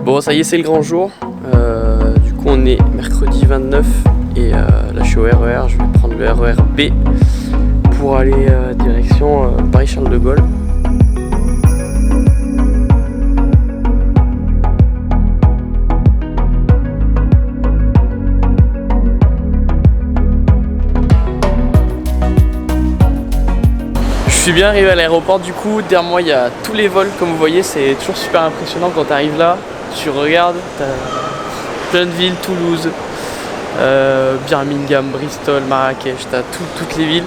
Bon, ça y est, c'est le grand jour. Du coup, on est mercredi 29 et là, je suis au RER. Je vais prendre le RER B pour aller direction Paris-Charles de Gaulle. Je suis bien arrivé à l'aéroport du coup, derrière moi il y a tous les vols comme vous voyez, c'est toujours super impressionnant quand tu arrives là, tu regardes, tu as plein de villes, Toulouse, Birmingham, Bristol, Marrakech, tu as toutes les villes.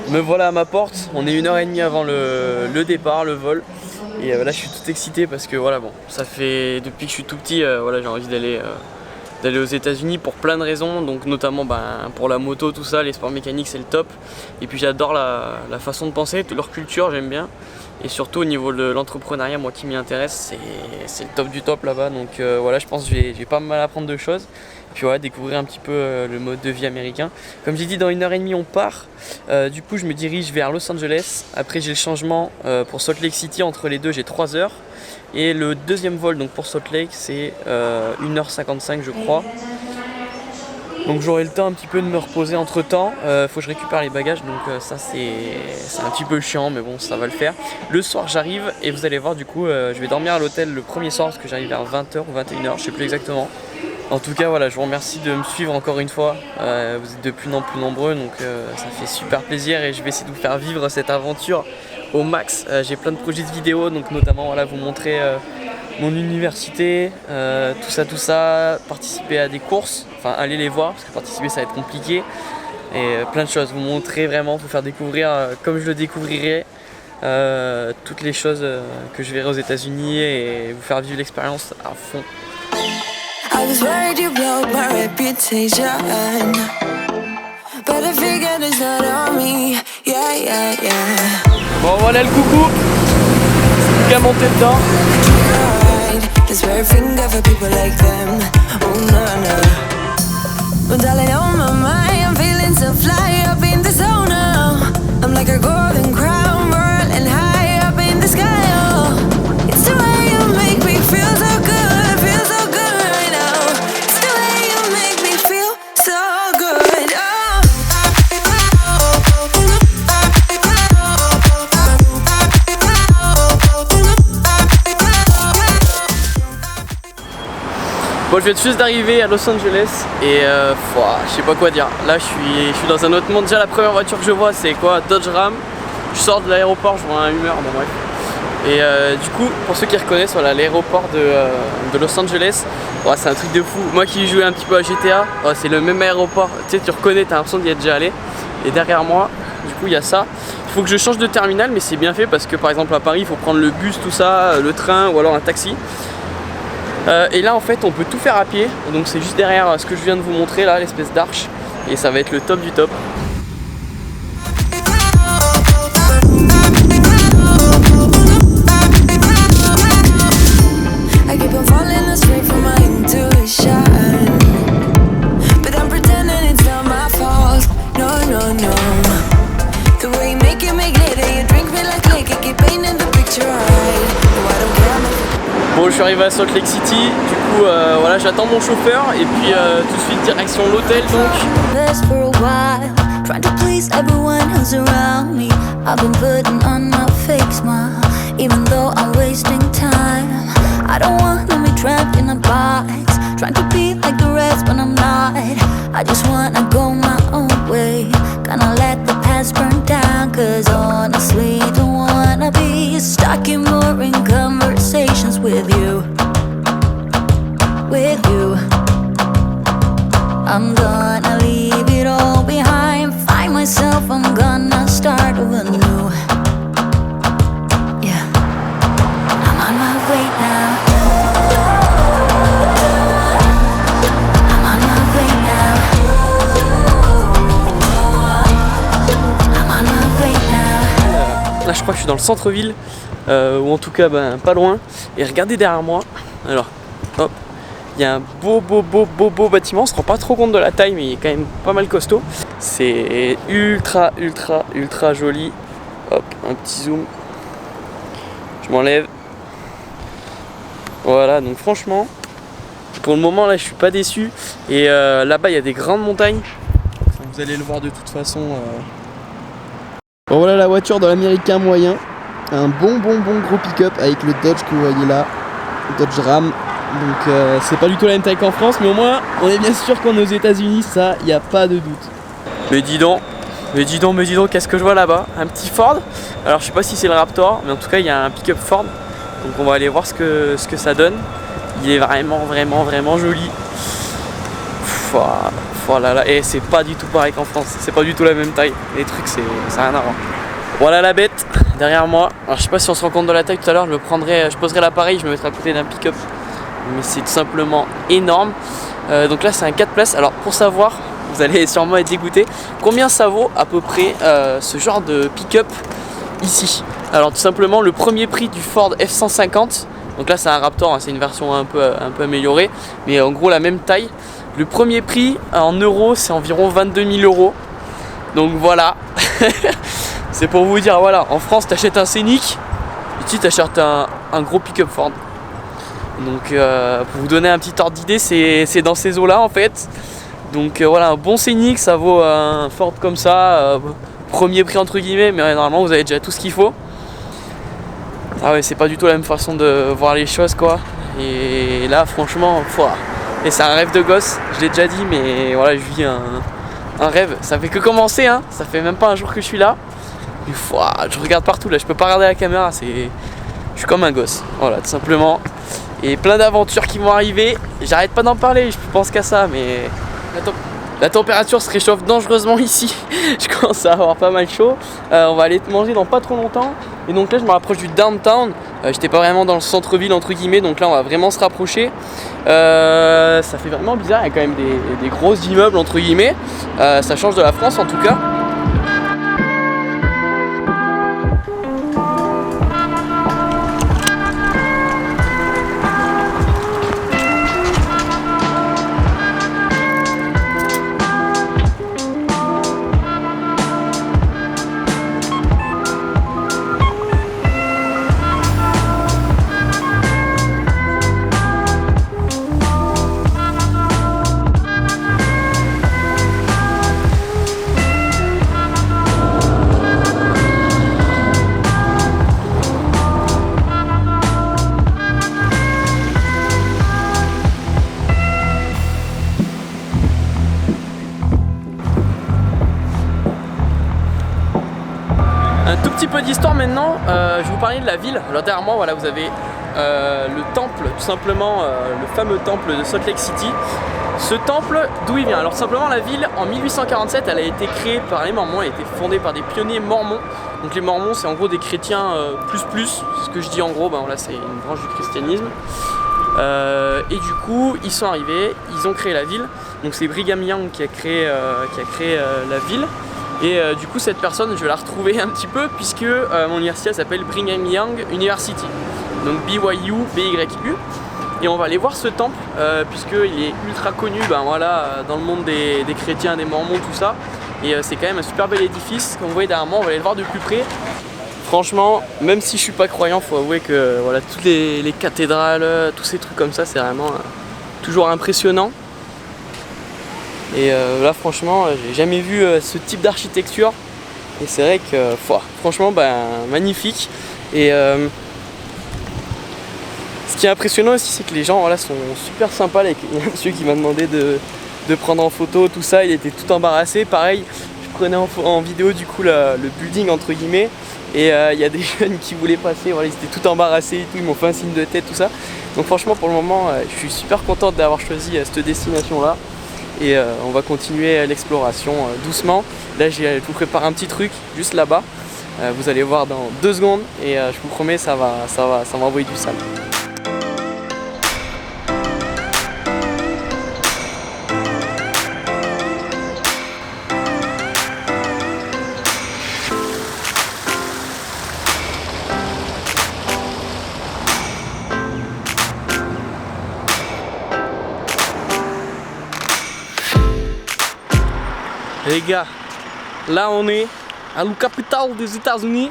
Me voilà à ma porte, on est 1h30 avant le départ, le vol. Et là je suis tout excité parce que voilà, bon, ça fait depuis que je suis tout petit, voilà, j'ai envie d'aller aux États-Unis pour plein de raisons, donc notamment pour la moto, tout ça, les sports mécaniques c'est le top. Et puis j'adore la façon de penser, leur culture j'aime bien. Et surtout au niveau de l'entrepreneuriat, moi qui m'y intéresse, c'est le top du top là-bas. Donc voilà, je pense que je vais pas mal apprendre de choses. Puis voilà, découvrir un petit peu le mode de vie américain. Comme j'ai dit, dans 1h30 on part. Du coup je me dirige vers Los Angeles. Après j'ai le changement pour Salt Lake City, entre les deux j'ai 3 heures. Et le deuxième vol donc pour Salt Lake c'est 1h55 je crois. Donc j'aurai le temps un petit peu de me reposer entre temps. Faut que je récupère les bagages, donc ça c'est un petit peu chiant, mais bon, ça va le faire. Le soir j'arrive et vous allez voir, du coup je vais dormir à l'hôtel le premier soir parce que j'arrive vers 20h ou 21h, je sais plus exactement. En tout cas voilà, je vous remercie de me suivre encore une fois. Vous êtes de plus en plus nombreux, donc ça fait super plaisir et je vais essayer de vous faire vivre cette aventure au max. J'ai plein de projets de vidéos, donc notamment voilà, vous montrer mon université, tout ça, participer à des courses, enfin aller les voir parce que participer ça va être compliqué, et plein de choses, vous montrer vraiment, vous faire découvrir comme je le découvrirai, toutes les choses que je verrai aux États-Unis et vous faire vivre l'expérience à fond. I was worried you blow my reputation, but I figured it's not on me. Yeah. Bon voilà le coucou, c'est qu'à monter dedans. This very finger for people like them. Oh no. Well, darling, on my mind, I'm feeling so fly up in the zone now. I'm like a golden crown, whirling high up in the sky. Oh, it's the way you make me feel so good, right now. It's the way you make me feel so good. Oh. Bon, je viens juste d'arriver à Los Angeles et je sais pas quoi dire. Là je suis dans un autre monde. Déjà la première voiture que je vois c'est quoi? Dodge Ram. Je sors de l'aéroport, je vois un Hummer, bon bref. Et du coup, pour ceux qui reconnaissent, voilà, l'aéroport de Los Angeles, ouais, c'est un truc de fou. Moi qui jouais un petit peu à GTA, ouais, c'est le même aéroport. Tu sais, tu reconnais, t'as l'impression d'y être déjà allé. Et derrière moi, du coup il y a ça. Il faut que je change de terminal, mais c'est bien fait parce que par exemple à Paris il faut prendre le bus, tout ça, le train ou alors un taxi. Et là en fait on peut tout faire à pied, donc c'est juste derrière ce que je viens de vous montrer là, l'espèce d'arche, et ça va être le top du top. Bon, je suis arrivé à Salt Lake City, du coup voilà, j'attends mon chauffeur et puis tout de suite direction l'hôtel donc. With you, I'm gonna leave it all behind. Find myself, I'm gonna start over new. Yeah, I'm on my way now. I'm on my way now. I'm on my way now. Là je crois que je suis dans le centre-ville, ou en tout cas pas loin. Et regardez derrière moi, alors hop, Il y a un beau bâtiment, on se rend pas trop compte de la taille, mais il est quand même pas mal costaud. C'est ultra joli. Hop, un petit zoom. Je m'enlève. Voilà, donc franchement, pour le moment là je suis pas déçu. Et là-bas il y a des grandes montagnes. Vous allez le voir de toute façon. Bon, voilà la voiture de l'américain moyen. Un bon gros pick-up avec le Dodge que vous voyez là. Dodge Ram. Donc c'est pas du tout la même taille qu'en France, mais au moins on est bien sûr qu'on est aux États-Unis, ça y a pas de doute. Mais dis donc, qu'est-ce que je vois là-bas? Un petit Ford. Alors je sais pas si c'est le Raptor, mais en tout cas il y a un pick-up Ford. Donc on va aller voir ce que ça donne. Il est vraiment joli. Voilà, et c'est pas du tout pareil qu'en France, c'est pas du tout la même taille. Les trucs, ça n'a rien à voir. Voilà la bête derrière moi. Alors je sais pas si on se rend compte de la taille tout à l'heure, je poserai l'appareil, je me mettrai à côté d'un pick-up. Mais c'est tout simplement énorme. Donc là c'est un 4 places. Alors pour savoir, vous allez sûrement être dégoûté, combien ça vaut à peu près ce genre de pick-up ici? Alors tout simplement le premier prix du Ford F-150. Donc là c'est un Raptor, hein, c'est une version un peu améliorée, mais en gros la même taille. Le premier prix en euros c'est environ 22 000 euros. Donc voilà. C'est pour vous dire, voilà, en France t'achètes un Scénic, ici t'achètes un gros pick-up Ford. Donc pour vous donner un petit ordre d'idée, c'est dans ces eaux là en fait. Donc voilà, un bon Scénic ça vaut un Ford comme ça, premier prix entre guillemets, mais normalement vous avez déjà tout ce qu'il faut. Ah ouais, c'est pas du tout la même façon de voir les choses quoi. Et là franchement, et c'est un rêve de gosse, je l'ai déjà dit, mais voilà, je vis un rêve. Ça fait que commencer, hein, ça fait même pas un jour que je suis là. Mais je regarde partout là, je peux pas regarder la caméra, je suis comme un gosse, voilà, tout simplement. Et plein d'aventures qui vont arriver, j'arrête pas d'en parler, je pense qu'à ça, mais la température se réchauffe dangereusement ici. Je commence à avoir pas mal chaud. On va aller manger dans pas trop longtemps. Et donc là je me rapproche du downtown. J'étais pas vraiment dans le centre-ville entre guillemets, donc là on va vraiment se rapprocher. Ça fait vraiment bizarre, il y a quand même des gros immeubles entre guillemets. Ça change de la France en tout cas. Un tout petit peu d'histoire maintenant, je vais vous parler de la ville. Alors derrière moi, voilà, vous avez le temple, tout simplement le fameux temple de Salt Lake City. Ce temple, d'où il vient? Alors simplement la ville, en 1847, elle a été créée par les Mormons, elle a été fondée par des pionniers mormons. Donc les Mormons, c'est en gros des chrétiens plus, ce que je dis en gros, ben voilà, c'est une branche du christianisme. Et du coup, ils sont arrivés, ils ont créé la ville. Donc c'est Brigham Young qui a créé la ville. Et du coup cette personne je vais la retrouver un petit peu puisque mon université s'appelle Brigham Young University, donc BYU, BYU. Et on va aller voir ce temple puisqu'il est ultra connu voilà, dans le monde des chrétiens, des mormons, tout ça. Et c'est quand même un super bel édifice, comme vous voyez derrière moi, on va aller le voir de plus près. Franchement, même si je suis pas croyant, faut avouer que voilà, toutes les cathédrales, tous ces trucs comme ça, c'est vraiment toujours impressionnant. Et là franchement j'ai jamais vu ce type d'architecture et c'est vrai que franchement magnifique. Et ce qui est impressionnant aussi c'est que les gens voilà, sont super sympas. Il y a un monsieur qui m'a demandé de prendre en photo tout ça, il était tout embarrassé. Pareil, je prenais en vidéo du coup le building entre guillemets et il y a des jeunes qui voulaient passer, voilà, ils étaient tout embarrassés et tout, ils m'ont fait un signe de tête tout ça. Donc franchement pour le moment je suis super contente d'avoir choisi cette destination là. Et on va continuer l'exploration doucement. Là je vous prépare un petit truc juste là-bas. Vous allez voir dans 2 secondes et je vous promets ça va envoyer du sale. Les gars, là on est à la capitale des États-Unis.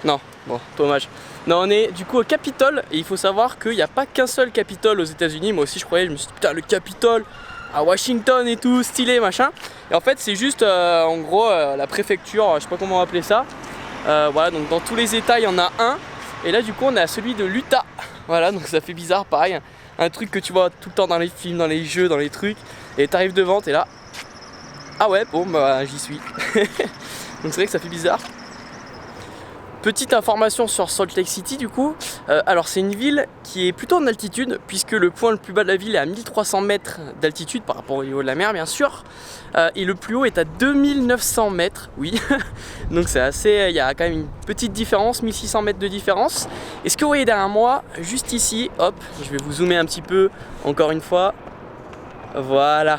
Non, bon, dommage. Non, on est du coup au Capitole et il faut savoir qu'il n'y a pas qu'un seul Capitole aux États-Unis. Moi aussi je croyais, je me suis dit putain, le Capitole à Washington et tout, stylé machin. Et en fait, c'est juste en gros la préfecture, je sais pas comment on va appeler ça. Voilà, donc dans tous les États il y en a un. Et là, du coup, on est à celui de l'Utah. Voilà, donc ça fait bizarre, pareil. Un truc que tu vois tout le temps dans les films, dans les jeux, dans les trucs. Et t'arrives devant, t'es là. Ah ouais, bon, bah j'y suis. Donc c'est vrai que ça fait bizarre. Petite information sur Salt Lake City du coup. Alors c'est une ville qui est plutôt en altitude puisque le point le plus bas de la ville est à 1300 mètres d'altitude par rapport au niveau de la mer bien sûr. Et le plus haut est à 2900 mètres, oui. Donc c'est assez, il y a quand même une petite différence, 1600 mètres de différence. Et ce que vous voyez derrière moi, juste ici, hop, je vais vous zoomer un petit peu encore une fois. Voilà.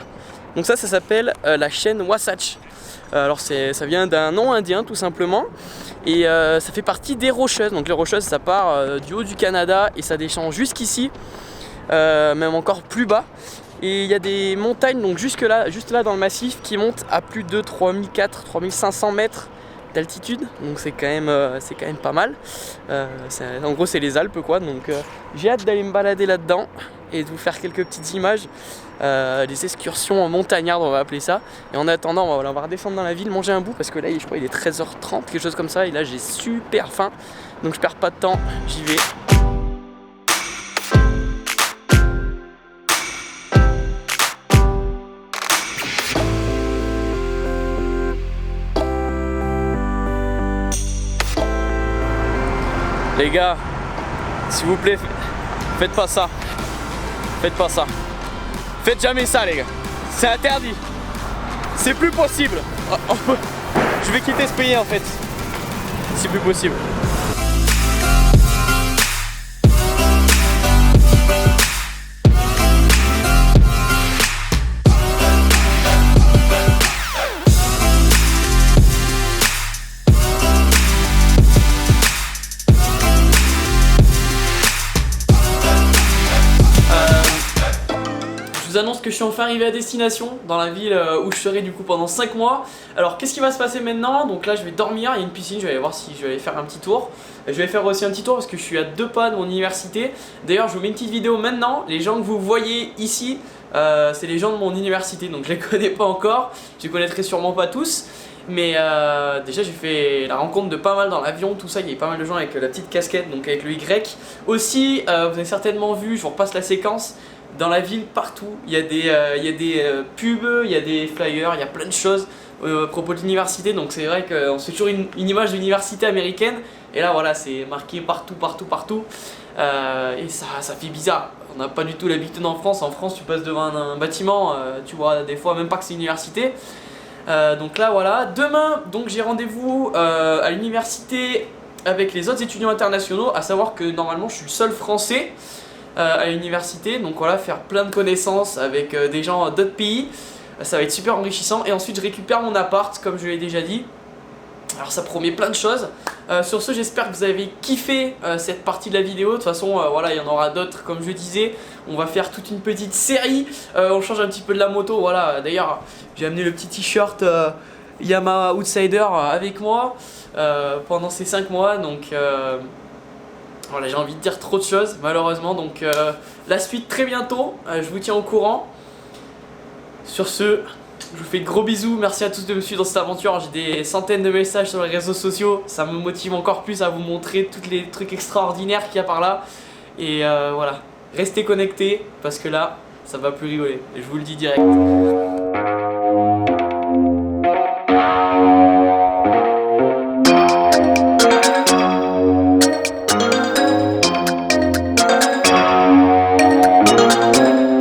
Donc ça s'appelle la chaîne Wasatch. Alors ça vient d'un nom indien tout simplement. Et ça fait partie des Rocheuses. Donc les Rocheuses ça part du haut du Canada et ça descend jusqu'ici, même encore plus bas. Et il y a des montagnes donc juste là dans le massif qui montent à plus de 3400-3500 mètres d'altitude. Donc c'est quand même pas mal. En gros c'est les Alpes quoi. Donc j'ai hâte d'aller me balader là-dedans et de vous faire quelques petites images. Des excursions montagnardes on va appeler ça. Et en attendant on va redescendre dans la ville, manger un bout parce que là je crois il est 13h30 quelque chose comme ça. Et là j'ai super faim. Donc je perds pas de temps, j'y vais. Les gars, s'il vous plaît, faites pas ça. Faites pas ça. Faites jamais ça les gars. C'est interdit. C'est plus possible. Je vais quitter ce pays en fait. C'est plus possible. Je vous annonce que je suis enfin arrivé à destination dans la ville où je serai du coup pendant 5 mois. Alors qu'est-ce qui va se passer maintenant? Donc là je vais dormir, il y a une piscine, je vais aller voir si je vais aller faire un petit tour. Je vais faire aussi un petit tour parce que je suis à 2 pas de mon université. D'ailleurs je vous mets une petite vidéo maintenant. Les gens que vous voyez ici, c'est les gens de mon université, donc je les connais pas encore. Je les connaîtrai sûrement pas tous. Mais déjà j'ai fait la rencontre de pas mal dans l'avion, tout ça, il y avait pas mal de gens avec la petite casquette, donc avec le Y. Aussi, vous avez certainement vu, je vous repasse la séquence. Dans la ville, partout, il y a des pubs, il y a des flyers, il y a plein de choses à propos de l'université. Donc c'est vrai qu'on se fait toujours une image d'université américaine. Et là voilà, c'est marqué partout. Et ça fait bizarre. On n'a pas du tout l'habitude en France. En France, tu passes devant un bâtiment, tu vois des fois même pas que c'est une université. Donc là voilà, demain donc j'ai rendez-vous à l'université avec les autres étudiants internationaux. À savoir que normalement je suis le seul français à l'université, donc voilà, faire plein de connaissances avec des gens d'autres pays, ça va être super enrichissant. Et ensuite je récupère mon appart comme je l'ai déjà dit. Alors ça promet plein de choses. Sur ce, j'espère que vous avez kiffé cette partie de la vidéo. De toute façon voilà, il y en aura d'autres comme je disais. On va faire toute une petite série, on change un petit peu de la moto. Voilà, d'ailleurs j'ai amené le petit t-shirt Yamaha Outsider avec moi pendant ces 5 mois. Donc voilà, j'ai envie de dire trop de choses malheureusement. Donc la suite très bientôt, je vous tiens au courant. Sur ce, je vous fais de gros bisous, merci à tous de me suivre dans cette aventure. J'ai des centaines de messages sur les réseaux sociaux, ça me motive encore plus à vous montrer tous les trucs extraordinaires qu'il y a par là. Et voilà, restez connectés parce que là, ça va plus rigoler, et je vous le dis direct.